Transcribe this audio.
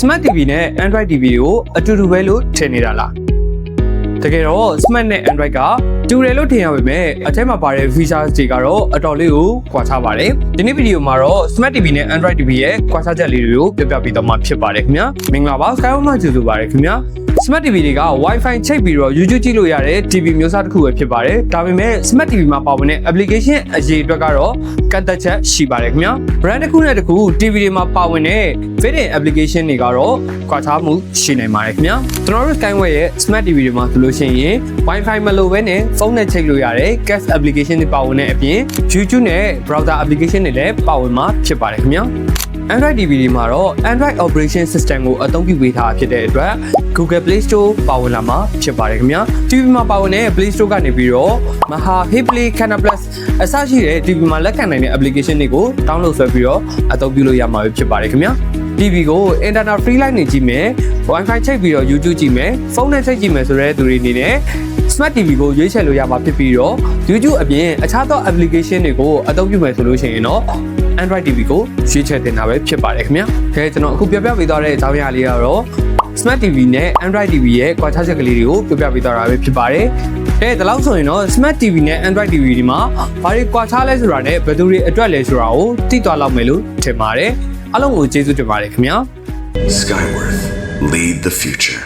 Smart TV နဲ့ Android TV ကိုအတူတူပဲလို့ထင်နေတာလားတကယ်တော့ Smart နဲ့ Android ကတူတယ်လို့ထင်ရပေမဲ့အထက်မှာပါတဲ့ features တွေကတော့အတော်လေးကိုကွာခြားပါတယ်ဒီနေ့ဗီဒီယိုမှာတော့ Smart TV နဲ့ Android TV ရဲ့ကွာခြားချက်လေးတွေကိုပြပြပေးတော့မှာဖြစ်ပါတယ်ခင်ဗျာမင်္ဂလာပါ Sky Home မှာကြိုဆိုပါရစေခင်ဗျာSmart TV တွေက Wi-Fi ချိတ်ပြီးတော့ YouTube ကြည့်လို့ရတဲ့ TV မျိုးစားတစ်ခုပဲဖြစ်ပါတယ်။ဒါပေမဲ့ Smart TV မှာပါဝင်တဲ့ application အရေးအတွက်ကတော့ကန့်သတ်ချက်ရှိပါတယ်ခင်ဗျာ။ brand တစ်ခုနဲ့တစ်ခု TV တွေမှာပါဝင်တဲ့ feeding application တွေကတော့ကွာခြားမှုရှိနိုင်ပါတယ်ခင်ဗျာ။ကျွန်တော်တို့ Skyway ရဲ့ Smart TV တွေမှာဆိုလို့ရှိရင် Wi-Fi မလိုဘဲနဲ့ဖုန်းနဲ့ချိတ်လို့ရတဲ့ Cast application တွေပါဝင်တဲ့အပြင် YouTube နဲ့ browser application တွေလည်းပါဝင်မှာဖြစ်ပါတယ်ခင်ဗျာ။ Android TV တွေမှာတော့ Android Operation System ကိုအသုံးပြုပေးထားဖြစ်တဲ့အတွက် Google Play Store ပါဝင်လာမှာဖြစ်ပါတယ်ခင်ဗျာ TV မှာပါဝင်တဲ့ Play Store ကနေပြီးတော့ Maha Play Canal Plus အစရှိတဲ့ TV မှာလက်ခံနိုင်တဲ့ application တွေကို download ဆွဲပြီးတော့အသုံးပြုလို့ရမှာဖြစ်ပါတယ်ခင်ဗျာ TV ကို Internet Free Line နဲ့ကြည့်မယ် Wi-Fi ချိတ်ပြီးတော့ YouTube ကြည့်မယ်ဖုန်းနဲ့ချိတ်ကြည့်မယ်ဆိုတဲ့သူတွေအနေနဲ့ Smart TV ကိုရွေးချယ်လို့ရမှာဖြစ်ပြီးတော့ YouTube အပြင်အခြားသော application တွေကိုအသုံးပြုမယ်ဆိုလို့ရှိရင်တော့ Android TV ကိုရွေးချယ်တင်တာပဲဖြစ်ပါတယ်ခင်ဗျာ။ခဲကျွန်တော်အခုပြပြပေးသွားတဲ့အကြောင်းအရာလေးကတော့ Smart TV နဲ့ Android TV ရဲ့ကွာခြားချက်ကလေးတွေကိုပြပြပေးသွားတာပဲဖြစ်ပါတယ်။ဒါဆိုရင်တော့ Smart TV နဲ့ Android TV ဒီမှာဘာတွေကွာခြားလဲဆိုတာနဲ့ဘယ်သူတွေအတွက်လဲဆိုတာကိုသိသွားလောက်မယ်လို့ထင်ပါတယ်။အားလုံးကိုကျေးဇူးတင်ပါတယ်ခင်ဗျာ။ Skyworth, lead the future.